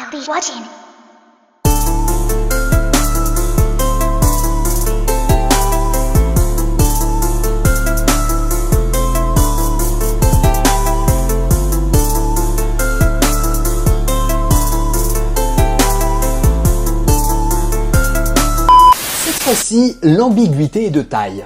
I'll be watching. Cette fois-ci, l'ambiguïté est de taille.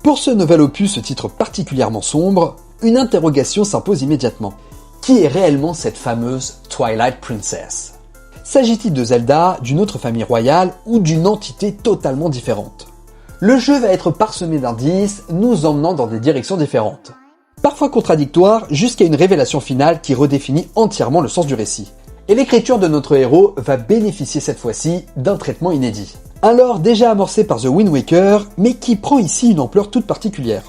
Pour ce nouvel opus, titre particulièrement sombre, une interrogation s'impose immédiatement. Qui est réellement cette fameuse Twilight Princess? S'agit-il de Zelda, d'une autre famille royale ou d'une entité totalement différente? Le jeu va être parsemé d'indices, nous emmenant dans des directions différentes. Parfois contradictoires, jusqu'à une révélation finale qui redéfinit entièrement le sens du récit. Et l'écriture de notre héros va bénéficier cette fois-ci d'un traitement inédit. Un lore déjà amorcé par The Wind Waker, mais qui prend ici une ampleur toute particulière.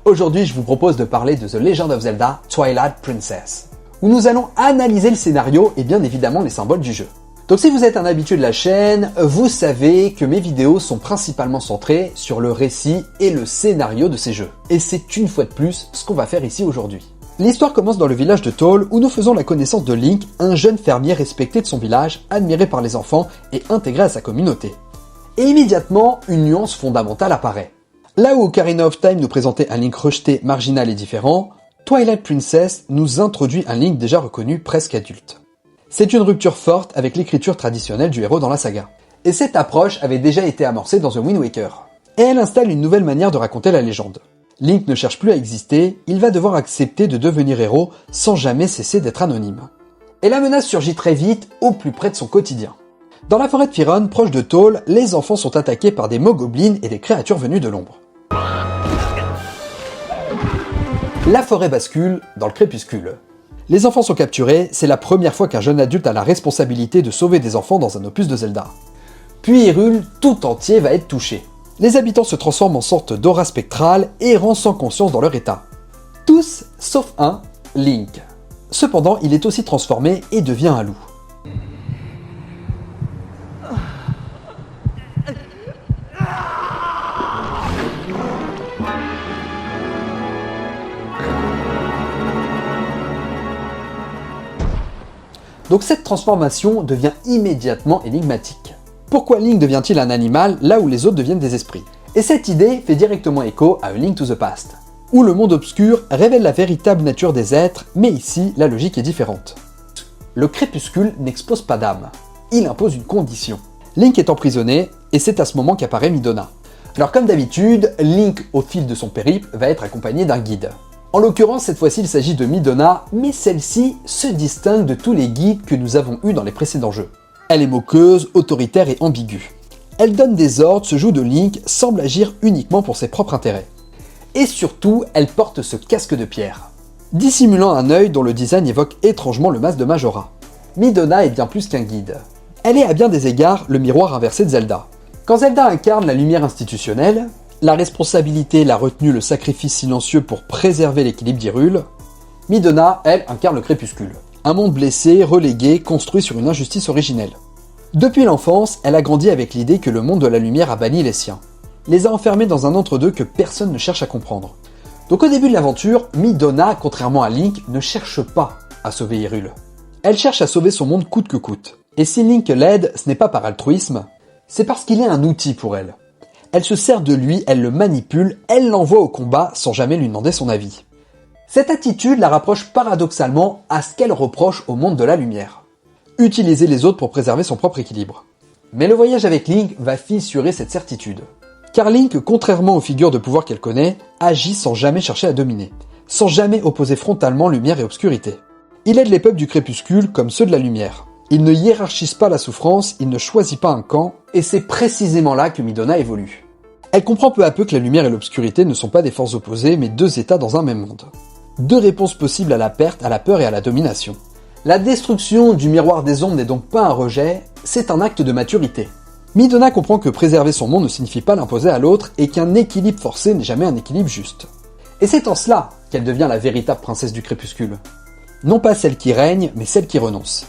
Aujourd'hui, je vous propose de parler de The Legend of Zelda Twilight Princess, où nous allons analyser le scénario et bien évidemment les symboles du jeu. Donc si vous êtes un habitué de la chaîne, vous savez que mes vidéos sont principalement centrées sur le récit et le scénario de ces jeux. Et c'est une fois de plus ce qu'on va faire ici aujourd'hui. L'histoire commence dans le village de Toll, où nous faisons la connaissance de Link, un jeune fermier respecté de son village, admiré par les enfants et intégré à sa communauté. Et immédiatement, une nuance fondamentale apparaît. Là où Ocarina of Time nous présentait un Link rejeté, marginal et différent, Twilight Princess nous introduit un Link déjà reconnu presque adulte. C'est une rupture forte avec l'écriture traditionnelle du héros dans la saga. Et cette approche avait déjà été amorcée dans The Wind Waker. Et elle installe une nouvelle manière de raconter la légende. Link ne cherche plus à exister, il va devoir accepter de devenir héros sans jamais cesser d'être anonyme. Et la menace surgit très vite, au plus près de son quotidien. Dans la forêt de Firon, proche de Toll, les enfants sont attaqués par des mogoblins et des créatures venues de l'ombre. La forêt bascule dans le crépuscule. Les enfants sont capturés, c'est la première fois qu'un jeune adulte a la responsabilité de sauver des enfants dans un opus de Zelda. Puis Hyrule tout entier va être touché. Les habitants se transforment en sorte d'aura spectrale, errant sans conscience dans leur état. Tous, sauf un, Link. Cependant, il est aussi transformé et devient un loup. Donc cette transformation devient immédiatement énigmatique. Pourquoi Link devient-il un animal là où les autres deviennent des esprits? Et cette idée fait directement écho à A Link to the Past, où le monde obscur révèle la véritable nature des êtres, mais ici la logique est différente. Le crépuscule n'expose pas d'âme, il impose une condition. Link est emprisonné, et c'est à ce moment qu'apparaît Midona. Alors comme d'habitude, Link au fil de son périple va être accompagné d'un guide. En l'occurrence, cette fois-ci, il s'agit de Midona, mais celle-ci se distingue de tous les guides que nous avons eus dans les précédents jeux. Elle est moqueuse, autoritaire et ambiguë. Elle donne des ordres, se joue de Link, semble agir uniquement pour ses propres intérêts. Et surtout, elle porte ce casque de pierre, dissimulant un œil dont le design évoque étrangement le masque de Majora. Midona est bien plus qu'un guide. Elle est à bien des égards le miroir inversé de Zelda. Quand Zelda incarne la lumière institutionnelle, la responsabilité, la retenue, le sacrifice silencieux pour préserver l'équilibre d'Hyrule, Midona, elle, incarne le crépuscule. Un monde blessé, relégué, construit sur une injustice originelle. Depuis l'enfance, elle a grandi avec l'idée que le monde de la lumière a banni les siens. Les a enfermés dans un entre-deux que personne ne cherche à comprendre. Donc au début de l'aventure, Midona, contrairement à Link, ne cherche pas à sauver Hyrule. Elle cherche à sauver son monde coûte que coûte. Et si Link l'aide, ce n'est pas par altruisme, c'est parce qu'il est un outil pour elle. Elle se sert de lui, elle le manipule, elle l'envoie au combat sans jamais lui demander son avis. Cette attitude la rapproche paradoxalement à ce qu'elle reproche au monde de la lumière. Utiliser les autres pour préserver son propre équilibre. Mais le voyage avec Link va fissurer cette certitude. Car Link, contrairement aux figures de pouvoir qu'elle connaît, agit sans jamais chercher à dominer, sans jamais opposer frontalement lumière et obscurité. Il aide les peuples du crépuscule comme ceux de la lumière. Il ne hiérarchise pas la souffrance, il ne choisit pas un camp, et c'est précisément là que Midona évolue. Elle comprend peu à peu que la lumière et l'obscurité ne sont pas des forces opposées, mais deux états dans un même monde. Deux réponses possibles à la perte, à la peur et à la domination. La destruction du miroir des ombres n'est donc pas un rejet, c'est un acte de maturité. Midona comprend que préserver son monde ne signifie pas l'imposer à l'autre, et qu'un équilibre forcé n'est jamais un équilibre juste. Et c'est en cela qu'elle devient la véritable princesse du crépuscule. Non pas celle qui règne, mais celle qui renonce.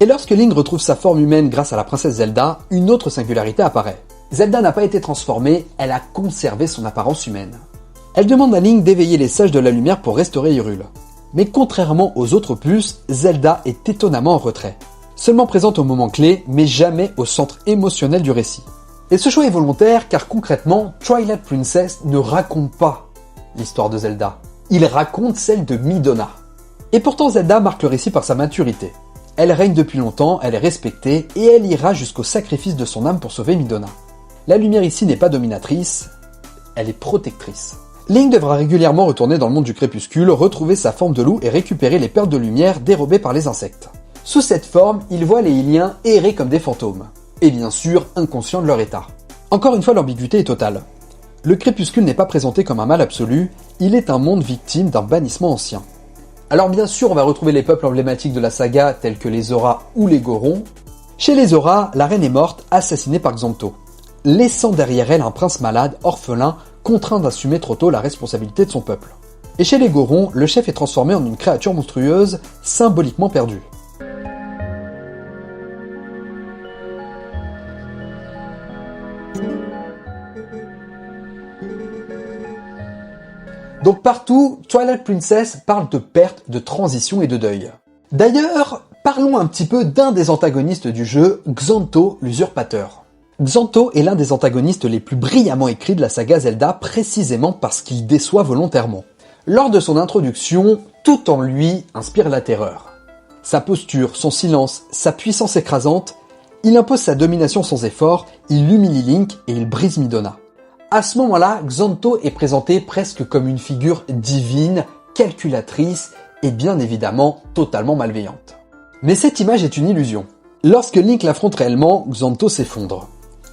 Et lorsque Link retrouve sa forme humaine grâce à la princesse Zelda, une autre singularité apparaît. Zelda n'a pas été transformée, elle a conservé son apparence humaine. Elle demande à Link d'éveiller les sages de la lumière pour restaurer Hyrule. Mais contrairement aux autres opus, Zelda est étonnamment en retrait. seulement présente au moment clé, mais jamais au centre émotionnel du récit. Et ce choix est volontaire car concrètement, Twilight Princess ne raconte pas l'histoire de Zelda. Il raconte celle de Midona. Et pourtant Zelda marque le récit par sa maturité. Elle règne depuis longtemps, elle est respectée, et elle ira jusqu'au sacrifice de son âme pour sauver Midona. La lumière ici n'est pas dominatrice, elle est protectrice. Link devra régulièrement retourner dans le monde du crépuscule, retrouver sa forme de loup et récupérer les perles de lumière dérobées par les insectes. Sous cette forme, il voit les Hyliens errer comme des fantômes, et bien sûr inconscients de leur état. Encore une fois, l'ambiguïté est totale. Le crépuscule n'est pas présenté comme un mal absolu, il est un monde victime d'un bannissement ancien. Alors bien sûr, on va retrouver les peuples emblématiques de la saga tels que les Zora ou les Gorons. Chez les Zora, la reine est morte, assassinée par Xanto, laissant derrière elle un prince malade, orphelin, contraint d'assumer trop tôt la responsabilité de son peuple. Et chez les Gorons, le chef est transformé en une créature monstrueuse, symboliquement perdue. Donc partout, Twilight Princess parle de perte, de transition et de deuil. D'ailleurs, parlons un petit peu d'un des antagonistes du jeu, Xanto, l'usurpateur. Xanto est l'un des antagonistes les plus brillamment écrits de la saga Zelda, précisément parce qu'il déçoit volontairement. Lors de son introduction, tout en lui inspire la terreur. Sa posture, son silence, sa puissance écrasante, il impose sa domination sans effort, il humilie Link et il brise Midona. À ce moment-là, Xanto est présenté presque comme une figure divine, calculatrice et bien évidemment totalement malveillante. Mais cette image est une illusion. Lorsque Link l'affronte réellement, Xanto s'effondre.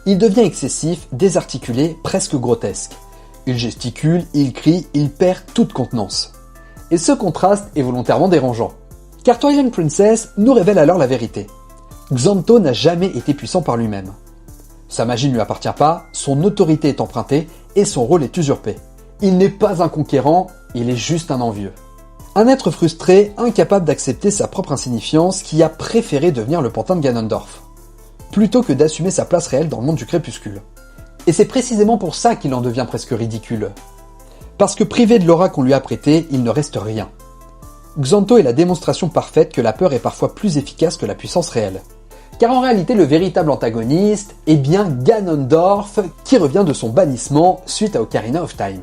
Il devient excessif, désarticulé, presque grotesque. Il gesticule, il crie, il perd toute contenance. Et ce contraste est volontairement dérangeant. Car Twilight Princess nous révèle alors la vérité. Xanto n'a jamais été puissant par lui-même. Sa magie ne lui appartient pas, son autorité est empruntée et son rôle est usurpé. Il n'est pas un conquérant, il est juste un envieux. Un être frustré, incapable d'accepter sa propre insignifiance, qui a préféré devenir le pantin de Ganondorf, plutôt que d'assumer sa place réelle dans le monde du crépuscule. Et c'est précisément pour ça qu'il en devient presque ridicule. Parce que privé de l'aura qu'on lui a prêtée, il ne reste rien. Xanto est la démonstration parfaite que la peur est parfois plus efficace que la puissance réelle. Car en réalité, le véritable antagoniste est bien Ganondorf, qui revient de son bannissement suite à Ocarina of Time.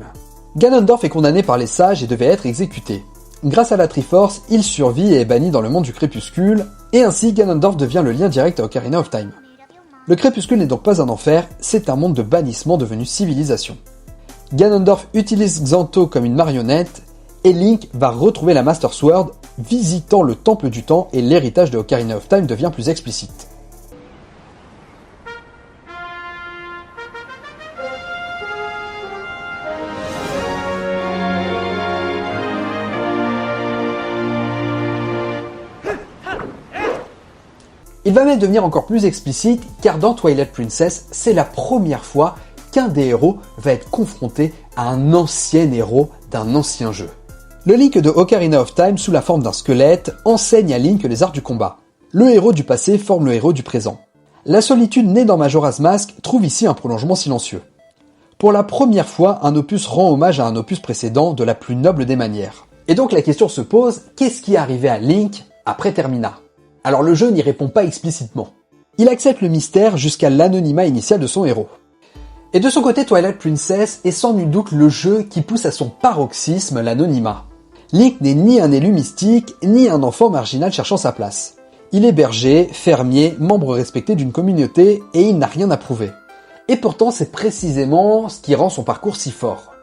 Ganondorf est condamné par les sages et devait être exécuté. Grâce à la Triforce, il survit et est banni dans le monde du crépuscule, et ainsi Ganondorf devient le lien direct à Ocarina of Time. Le crépuscule n'est donc pas un enfer, c'est un monde de bannissement devenu civilisation. Ganondorf utilise Xanto comme une marionnette, et Link va retrouver la Master Sword, visitant le Temple du Temps et l'héritage de Ocarina of Time devient plus explicite. Il va même devenir encore plus explicite car dans Twilight Princess, c'est la première fois qu'un des héros va être confronté à un ancien héros d'un ancien jeu. Le Link de Ocarina of Time, sous la forme d'un squelette, enseigne à Link les arts du combat. Le héros du passé forme le héros du présent. La solitude née dans Majora's Mask trouve ici un prolongement silencieux. Pour la première fois, un opus rend hommage à un opus précédent de la plus noble des manières. Et donc la question se pose, qu'est-ce qui est arrivé à Link après Termina ? Alors le jeu n'y répond pas explicitement. Il accepte le mystère jusqu'à l'anonymat initial de son héros. Et de son côté, Twilight Princess est sans nul doute le jeu qui pousse à son paroxysme l'anonymat. Link n'est ni un élu mystique, ni un enfant marginal cherchant sa place. Il est berger, fermier, membre respecté d'une communauté, et il n'a rien à prouver. Et pourtant, c'est précisément ce qui rend son parcours si fort.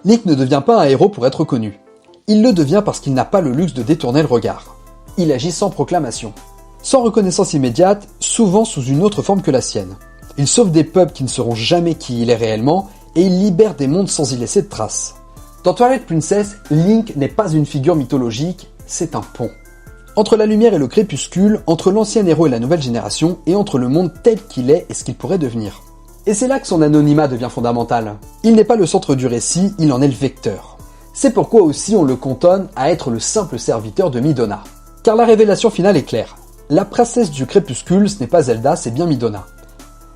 Link ne devient pas un héros pour être connu. Il le devient parce qu'il n'a pas le luxe de détourner le regard. Il agit sans proclamation. Sans reconnaissance immédiate, souvent sous une autre forme que la sienne. Il sauve des peuples qui ne sauront jamais qui il est réellement, et il libère des mondes sans y laisser de traces. Dans Twilight Princess, Link n'est pas une figure mythologique, c'est un pont. Entre la lumière et le crépuscule, entre l'ancien héros et la nouvelle génération, et entre le monde tel qu'il est et ce qu'il pourrait devenir. Et c'est là que son anonymat devient fondamental. Il n'est pas le centre du récit, il en est le vecteur. C'est pourquoi aussi on le cantonne à être le simple serviteur de Midona. Car la révélation finale est claire. La princesse du crépuscule, ce n'est pas Zelda, c'est bien Midona.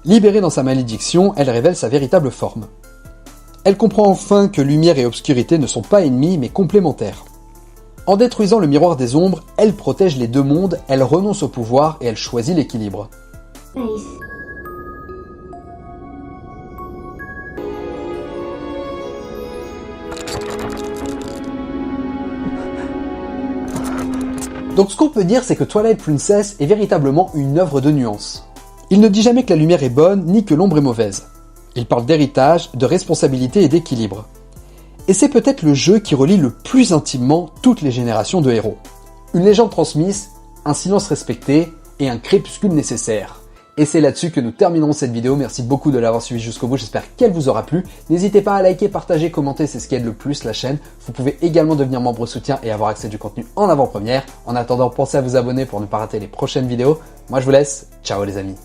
Libérée dans sa malédiction, elle révèle sa véritable forme. Elle comprend enfin que lumière et obscurité ne sont pas ennemis mais complémentaires. En détruisant le miroir des ombres, elle protège les deux mondes, elle renonce au pouvoir et elle choisit l'équilibre. Nice. Donc ce qu'on peut dire, c'est que Twilight Princess est véritablement une œuvre de nuances. Il ne dit jamais que la lumière est bonne, ni que l'ombre est mauvaise. Il parle d'héritage, de responsabilité et d'équilibre. Et c'est peut-être le jeu qui relie le plus intimement toutes les générations de héros. Une légende transmise, un silence respecté et un crépuscule nécessaire. Et c'est là-dessus que nous terminerons cette vidéo. Merci beaucoup de l'avoir suivi jusqu'au bout, j'espère qu'elle vous aura plu. N'hésitez pas à liker, partager, commenter, c'est ce qui aide le plus la chaîne. Vous pouvez également devenir membre soutien et avoir accès du contenu en avant-première. En attendant, pensez à vous abonner pour ne pas rater les prochaines vidéos. Moi je vous laisse, ciao les amis.